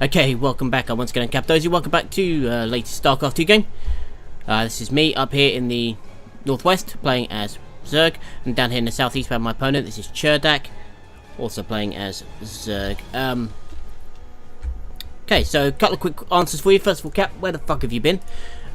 Okay, welcome back. I'm once again Capdozy. Welcome back to latest Starcraft 2 game. This is me up here in the northwest, playing as Zerg, and down here in the southeast by my opponent, this is Cherdak, also playing as Zerg. Okay, so a couple of quick answers for you. First of all, Cap, where the fuck have you been?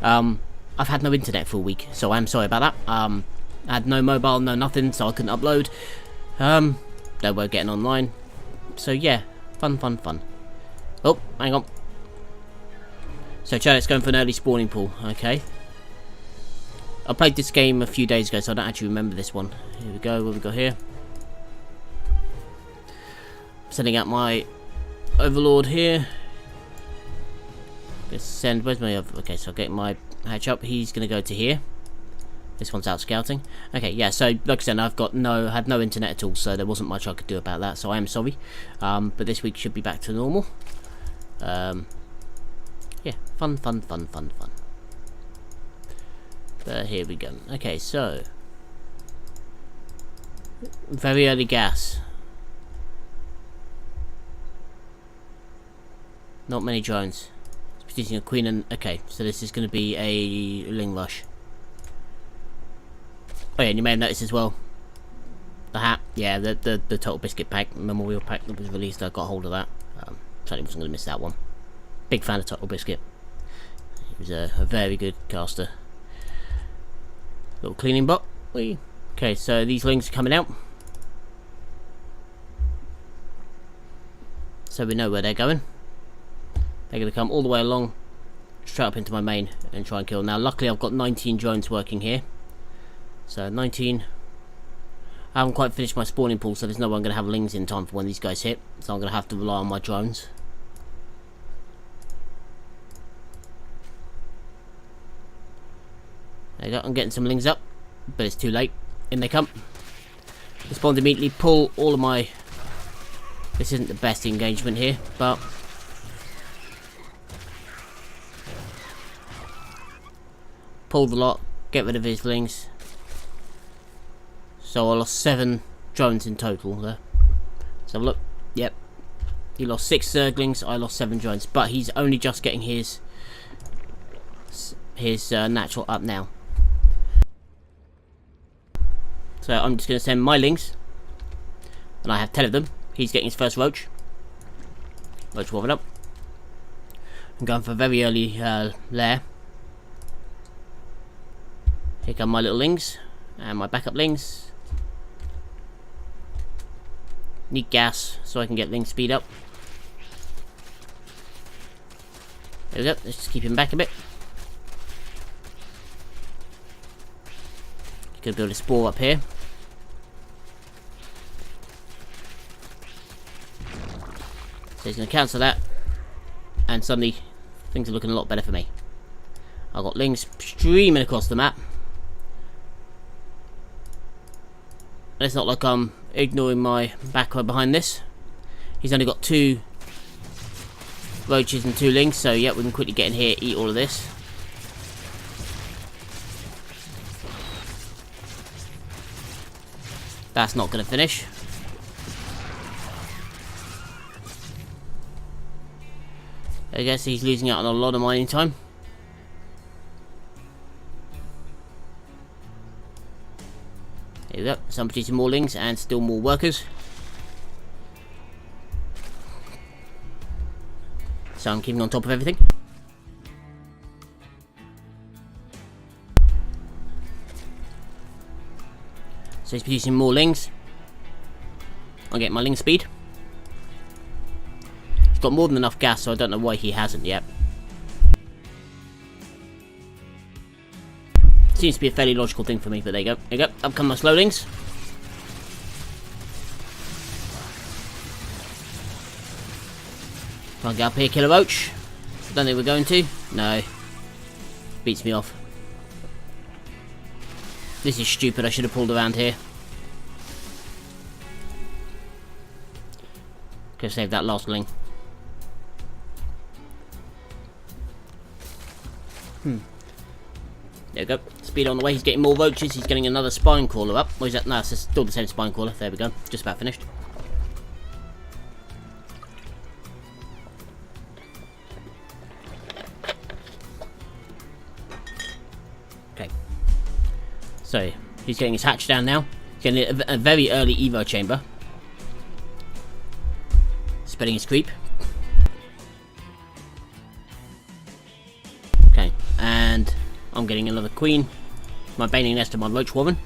I've had no internet for a week, so I'm sorry about that. I had no mobile, no nothing, so I couldn't upload. They were getting online. So yeah, fun. Oh, hang on. So Chadwick's going for an early spawning pool, okay. I played this game a few days ago, so I don't actually remember this one. Here we go, what have we got here? Sending out my Overlord here. Let's send, where's my other, okay, so I'll get my hatch up. He's going to go to here. This one's out scouting. Okay, yeah, so like I said, had no internet at all, so there wasn't much I could do about that, so I am sorry. But this week should be back to normal. Yeah, fun. But here we go. Okay, so very early gas. Not many drones. It's producing a queen and okay, so this is going to be a Ling Rush. Oh yeah, and you may have noticed as well. The hat, yeah, the Total Biscuit pack, memorial pack that was released. I got hold of that. Certainly wasn't going to miss that one. Big fan of Total Biscuit. He was a very good caster. Little cleaning bot. Okay, so these lings are coming out. So we know where they're going. They're going to come all the way along, straight up into my main and try and kill. Now, luckily I've got 19 drones working here. So 19. I haven't quite finished my spawning pool, so there's no way I'm going to have lings in time for when these guys hit. So I'm going to have to rely on my drones. There you go, I'm getting some lings up, but it's too late. In they come. Respond immediately, pull all of my... This isn't the best engagement here, but... Pull the lot, get rid of his lings. So I lost 7 drones in total there. So look, yep. He lost 6 Zerglings, I lost 7 drones. But he's only just getting his natural up now. So I'm just going to send my lings. And I have 10 of them. He's getting his first roach. Roach warming up. I'm going for a very early lair. Here come my little lings. And my backup lings. Need gas so I can get ling speed up. There we go, let's just keep him back a bit. Gonna build a spore up here. So he's gonna cancel that. And suddenly things are looking a lot better for me. I've got lings streaming across the map. And it's not like I'm ignoring my backer behind this. He's only got 2 roaches and 2 lings, so yeah, we can quickly get in here, eat all of this. That's not going to finish. I guess he's losing out on a lot of mining time. There we go, some producing more lings and still more workers. So I'm keeping on top of everything. So he's producing more lings. I'll get my ling speed. He's got more than enough gas, so I don't know why he hasn't yet. Seems to be a fairly logical thing for me, but there you go. There you go. Up come my slowlings. Can't get up here, kill a roach. Don't think we're going to. No. Beats me off. This is stupid. I should have pulled around here. Could have saved that last ling. There we go. Speed on the way. He's getting more roaches. He's getting another spine crawler up. What is that? No, it's still the same spine crawler. There we go. Just about finished. So, he's getting his hatch down now. He's getting a very early Evo chamber. Spreading his creep. Okay, and I'm getting another queen. My baning nest and my roach warren.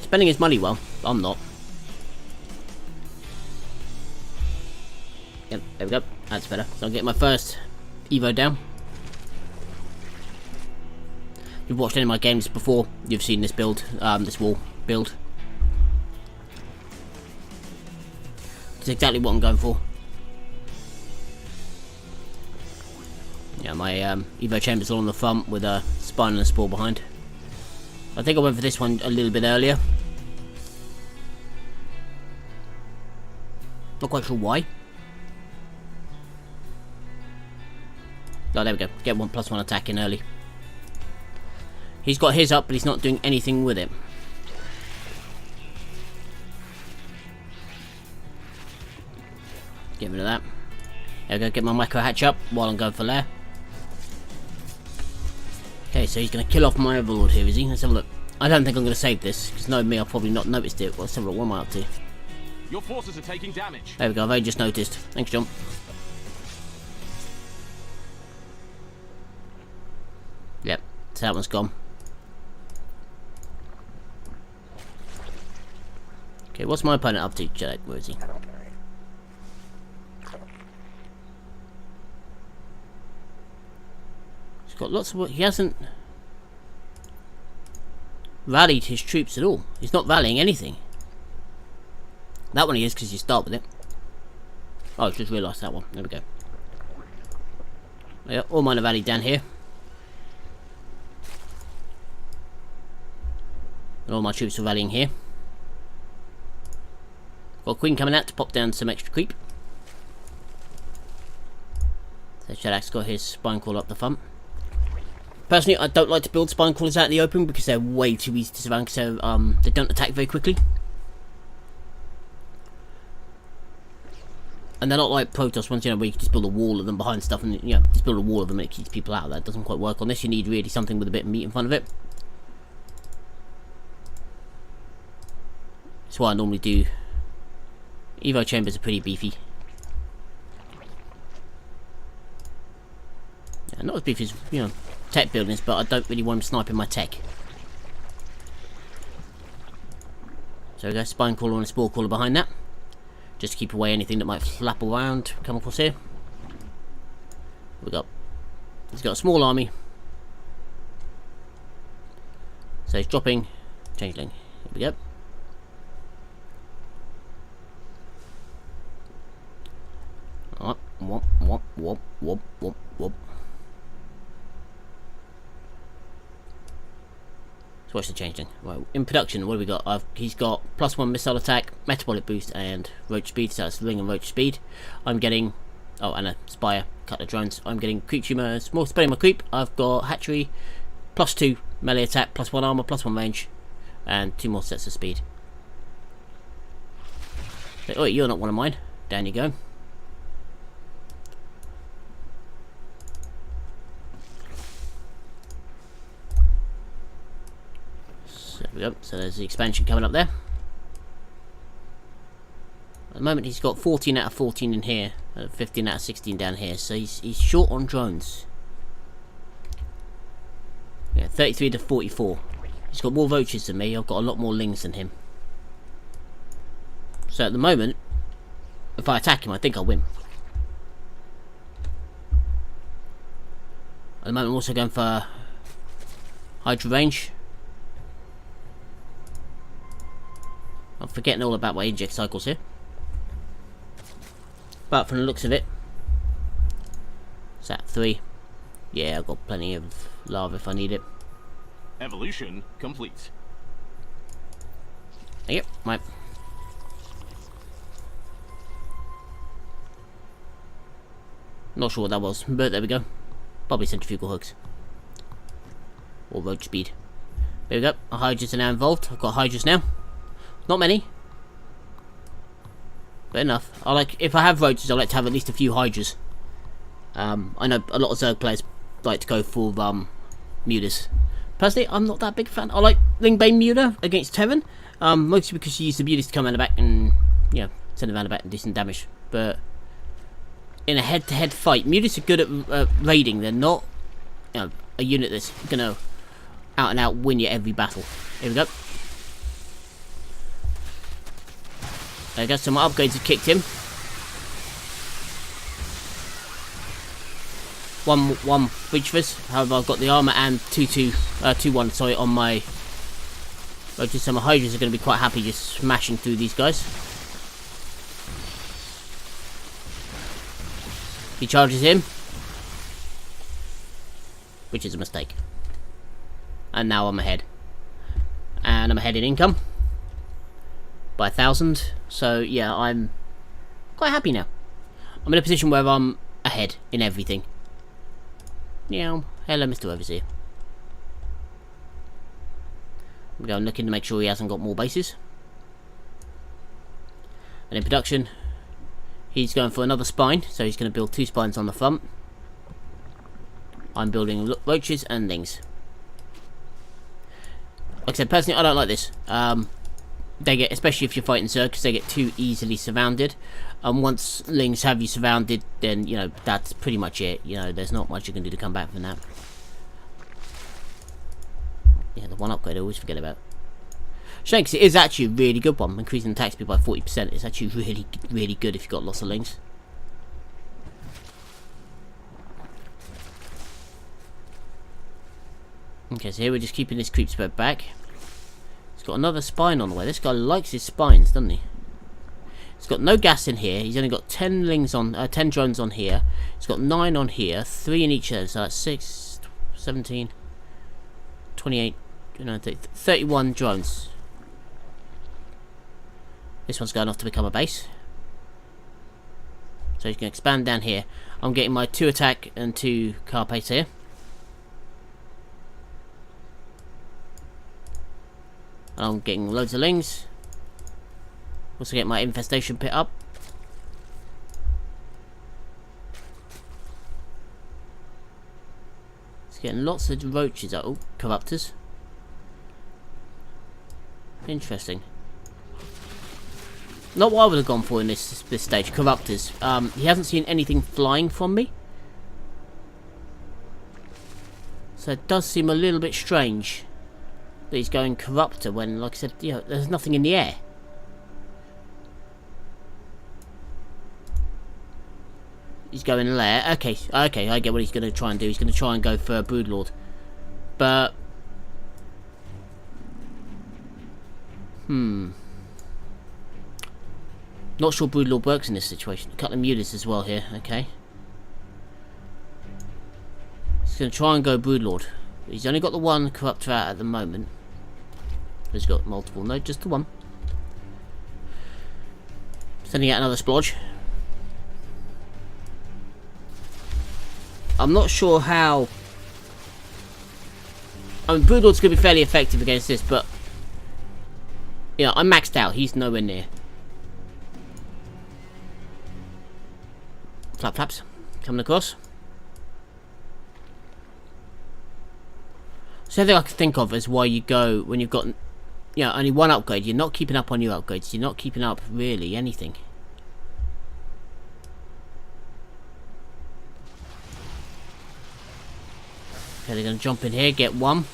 Spending his money well. I'm not. Yep, there we go. That's better. So I'll get my first Evo down. If you've watched any of my games before, you've seen this build, this wall build. It's exactly what I'm going for. Yeah, my Evo chamber's all on the front with a spine and a spore behind. I think I went for this one a little bit earlier. Not quite sure why. Oh, there we go. Get 1+1 attack in early. He's got his up, but he's not doing anything with it. Get rid of that. There we go. Get my micro hatch up while I'm going for lair. Okay, so he's going to kill off my overlord here, is he? Let's have a look. I don't think I'm going to save this, because knowing me, I'll probably not noticed it. Well, let's have a look. What am I up to? Your forces are taking damage. There we go. I've only just noticed. Thanks, John. Yep, so that one's gone. Okay, what's my opponent up to? Check. Where is he? He's got lots of work. He hasn't rallied his troops at all. He's not rallying anything. That one he is, because you start with it. Oh, I just realised that one. There we go. Yeah, all mine are rallied down here. And all my troops are rallying here. Got a queen coming out to pop down some extra creep. So Shadak's got his spine crawler up the front. Personally, I don't like to build spine crawlers out in the open because they're way too easy to surround, so they don't attack very quickly. And they're not like Protoss ones, you know, where you can just build a wall of them behind stuff and, you know, just build a wall of them and it keeps people out of that. It doesn't quite work on this. You need really something with a bit of meat in front of it. That's why I normally do. Evo chambers are pretty beefy. Yeah, not as beefy as, you know, tech buildings, but I don't really want them sniping my tech. So we go, spine crawler and a spore crawler behind that. Just to keep away anything that might flap around, come across here. He's got a small army. So he's dropping changeling. Here we go. Alright, whoop, whoop, whoop, whoop, whoop, whoop. Let's watch the changeling. Right, in production, what have we got? He's got +1 missile attack, metabolic boost, and roach speed. So that's ring and roach speed. I'm getting, oh, and a spire, cut the drones. I'm getting creep tumor, small spreading my creep. I've got hatchery, +2 melee attack, +1 armor, +1 range, and 2 more sets of speed. Oh, you're not one of mine. Down you go. There we go. So there's the expansion coming up there. At the moment he's got 14 out of 14 in here, 15 out of 16 down here. So he's short on drones. Yeah, 33 to 44. He's got more roaches than me. I've got a lot more lings than him. So at the moment, if I attack him, I think I'll win. At the moment I'm also going for Hydra range. I'm forgetting all about my inject cycles here. But from the looks of it, it's at 3. Yeah, I've got plenty of lava if I need it. Evolution complete. Yep, right. Not sure what that was, but there we go. Probably centrifugal hooks. Or roach speed. There we go. Our hydras are now involved. I've got hydras now. Not many, but enough. If I have roaches, I like to have at least a few hydras. I know a lot of Zerg players like to go for Mutas. Personally, I'm not that big a fan. I like Lingbane Muta against Terran, mostly because you use the Mutas to come around the back and, you know, send them around the back and do some damage. But in a head-to-head fight, Mutas are good at raiding. They're not, you know, a unit that's gonna out and out win you every battle. Here we go. There we go. So my upgrades have kicked him. One breach for us. However, I've got the armor and 2-1. Sorry, on my. Just so my Hydras are going to be quite happy just smashing through these guys. He charges him, which is a mistake. And now I'm ahead, and I'm ahead in income by 1,000. So yeah, I'm quite happy now. I'm in a position where I'm ahead in everything. Yeah, hello, Mr. Overseer. I'm looking to make sure he hasn't got more bases. And in production, he's going for another spine, so he's going to build 2 spines on the front. I'm building roaches and things. Like I said, personally, I don't like this. They get, especially if you're fighting Zerg, they get too easily surrounded. And once Lings have you surrounded, then, you know, that's pretty much it. You know, there's not much you can do to come back from that. Yeah, the one upgrade I always forget about. Shame, because it is actually a really good one. Increasing attack speed by 40%. It's actually really, really good if you've got lots of Lings. Okay, so here we're just keeping this creep spread back. He's got another spine on the way. This guy likes his spines, doesn't he? He's got no gas in here. He's only got 10 Lings on, 10 drones on here. He's got 9 on here, 3 in each of those. So that's 6, 17, 28, 31 drones. This one's going off to become a base. So he's going to expand down here. I'm getting my 2 attack and 2 car pace here. And I'm getting loads of Lings. Also get my infestation pit up. It's getting lots of roaches out. Oh, corruptors. Interesting. Not what I would have gone for in this stage. Corruptors. He hasn't seen anything flying from me. So it does seem a little bit strange that he's going Corruptor when, like I said, you know, there's nothing in the air. He's going lair. Okay, I get what he's going to try and do. He's going to try and go for a Broodlord. But... not sure Broodlord works in this situation. A couple of Mutas as well here, okay. He's going to try and go Broodlord. He's only got the one Corruptor out at the moment. He's got multiple. No, just the one. Sending out another splodge. I'm not sure how... I mean, Broodlord's going to be fairly effective against this, but... yeah, I'm maxed out. He's nowhere near. Flaps. Coming across. So the thing I can think of is why you go when you've got, you know, only one upgrade. You're not keeping up on your upgrades. You're not keeping up really anything. Okay, they're going to jump in here, get one.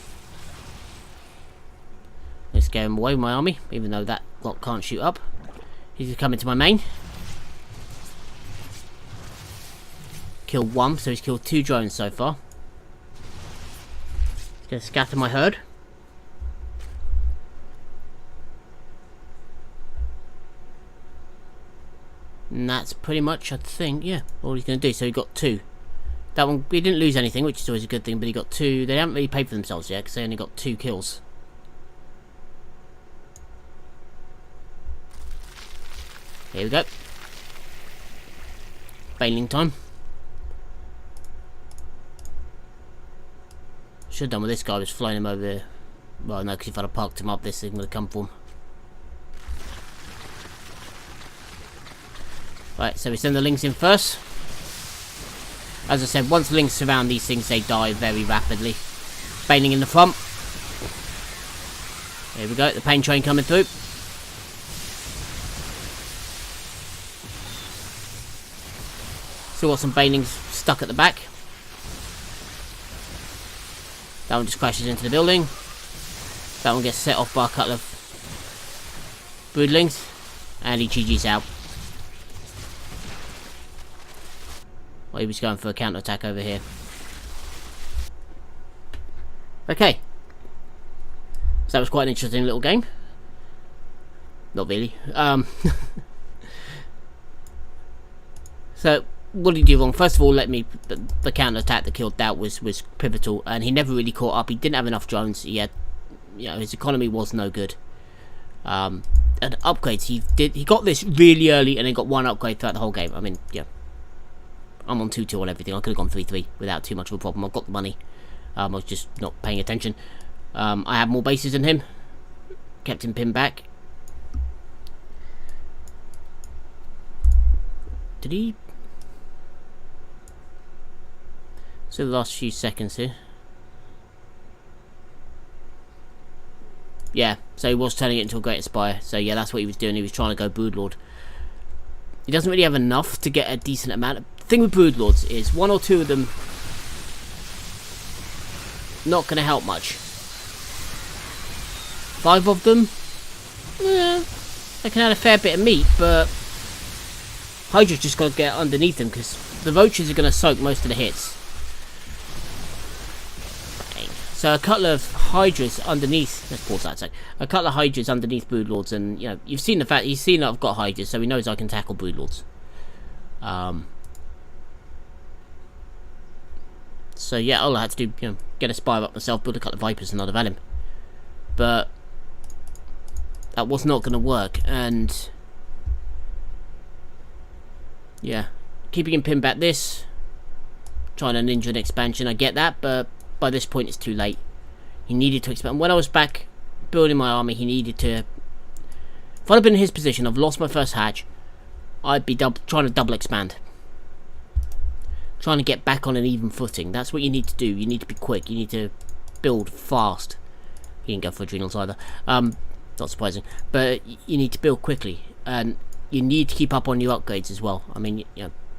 Let's scare him away with my army, even though that lot can't shoot up. He's going to come into my main. Kill one, so he's killed 2 drones so far. He's going to scatter my herd. And that's pretty much, I think, yeah, all he's going to do. So he got 2. That one, he didn't lose anything, which is always a good thing, but he got 2. They haven't really paid for themselves yet, because they only got 2 kills. Here we go. Bailing time. Should have done with this guy was flying him over there. Well, no, because if I'd have parked him up, this thing would have come for him. Right, so we send the Lings in first. As I said, once links surround these things, they die very rapidly. Baning in the front. Here we go, the pain train coming through. Still got some banelings stuck at the back. That one just crashes into the building. That one gets set off by a couple of broodlings. And he GG's out. Well, he was going for a counter-attack over here. Okay. So that was quite an interesting little game. Not really. So, what did he do wrong? First of all, the counter-attack that killed Doubt was pivotal, and he never really caught up. He didn't have enough drones. He had, his economy was no good. And upgrades, he got this really early, and then got one upgrade throughout the whole game. I mean, yeah, I'm on 2-2 on everything. I could have gone 3-3 without too much of a problem. I've got the money. I was just not paying attention. I had more bases than him. Kept him pinned back. Did he? So the last few seconds here. Yeah, so he was turning it into a Great Aspire. So yeah, that's what he was doing. He was trying to go Broodlord. He doesn't really have enough to get a decent amount. The thing with Broodlords is 1 or 2 of them not going to help much. 5 of them, they can add a fair bit of meat, but Hydra's just got to get underneath them because the Vultures are going to soak most of the hits. So a couple of Hydras underneath. Let's pause that a sec. A couple of Hydras underneath Broodlords, and you've seen the fact he's seen that I've got Hydras, so he knows I can tackle Broodlords. So yeah, all I had to do, get a Spire up myself, build a couple of Vipers, and I'd have had him. But that was not going to work, and yeah, keeping him pinned back this, trying to ninja an expansion, I get that, but by this point it's too late. He needed to expand. When I was back building my army, he needed to. If I'd have been in his position, I've lost my first hatch, I'd be trying to double expand. Trying to get back on an even footing. That's what you need to do. You need to be quick. You need to build fast. He didn't go for adrenals either. Not surprising. But you need to build quickly. And you need to keep up on your upgrades as well. I mean,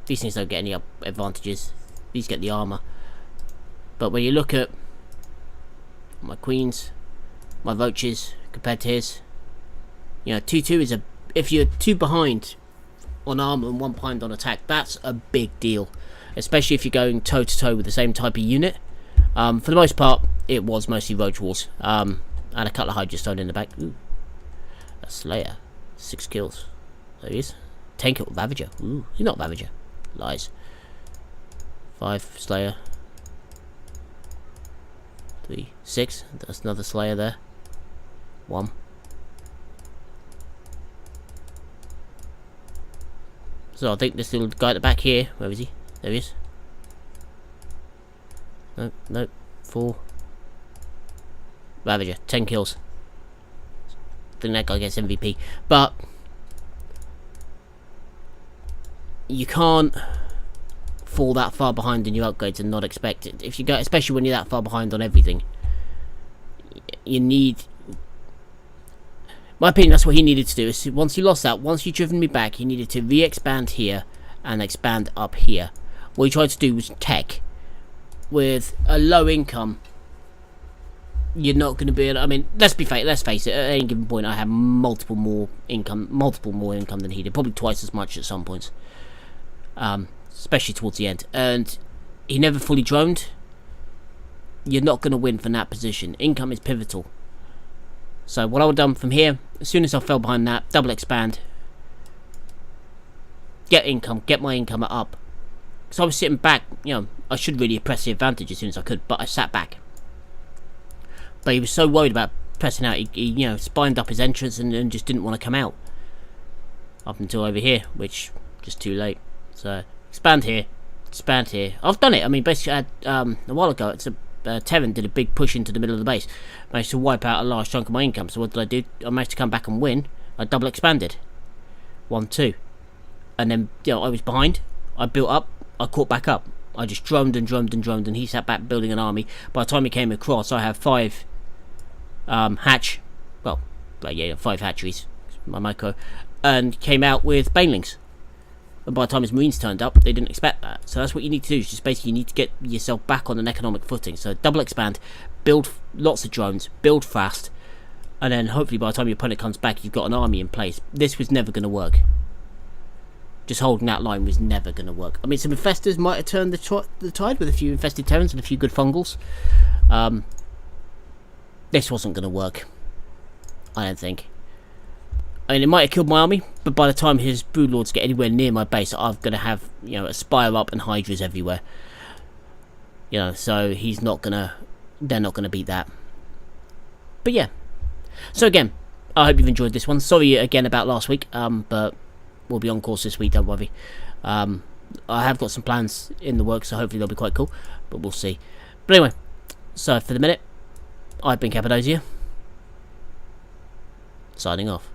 these things don't get any advantages. These get the armor. But when you look at my queens, my vultures compared to his, 2-2 is if you're 2 behind on armor and 1 behind on attack, that's a big deal. Especially if you're going toe to toe with the same type of unit. For the most part, it was mostly Roach Wars. And a couple of Hydras thrown in the back. Ooh, a Slayer, 6 kills. There he is. 10 kill Ravager. Ooh, he's not Ravager. Lies. 5 Slayer. 3, 6. That's another Slayer there. 1. So I think this little guy at the back here. Where is he? There he is. Nope. 4. Ravager, 10 kills. I think that guy gets MVP. But you can't fall that far behind in your upgrades and not expect it. If you go, especially when you're that far behind on everything, you need. My opinion, that's what he needed to do. Is once you lost that, once you've driven me back, he needed to re-expand here and expand up here. What he tried to do was tech. With a low income, you're not going to be able. I mean, let's face it. At any given point, I have multiple more income than he did. Probably twice as much at some points. Especially towards the end, and he never fully droned. You're not going to win from that position. Income is pivotal. So what I would have done from here, as soon as I fell behind that, double expand, get my income up. So I was sitting back, I should really have pressed the advantage as soon as I could, but I sat back. But he was so worried about pressing out, he spined up his entrance and just didn't want to come out. Up until over here, which just too late. So expand here. I've done it. I mean, basically, a while ago, Terran did a big push into the middle of the base, managed to wipe out a large chunk of my income. So what did I do? I managed to come back and win. I double expanded, 1-2, and then I was behind. I built up. I caught back up. I just droned and droned and droned, and he sat back building an army. By the time he came across, I have 5 5 hatcheries, my micro, and came out with banelings. And by the time his marines turned up, they didn't expect that. So that's what you need to do, is just basically you need to get yourself back on an economic footing. So double expand, build lots of drones, build fast, and then hopefully by the time your opponent comes back, you've got an army in place. This was never going to work. Just holding that line was never going to work. I mean, some infestors might have turned the tide with a few infested terrans and a few good fungals. This wasn't going to work, I don't think. I mean, it might have killed my army, but by the time his broodlords get anywhere near my base, I'm going to have, you know, a spire up and hydras everywhere. You know, so he's not going to... They're not going to beat that. But yeah. So again, I hope you've enjoyed this one. Sorry again about last week, but we'll be on course this week, don't worry. I have got some plans in the works, so hopefully they'll be quite cool, but we'll see. But anyway, so for the minute, I've been Cappadocia, signing off.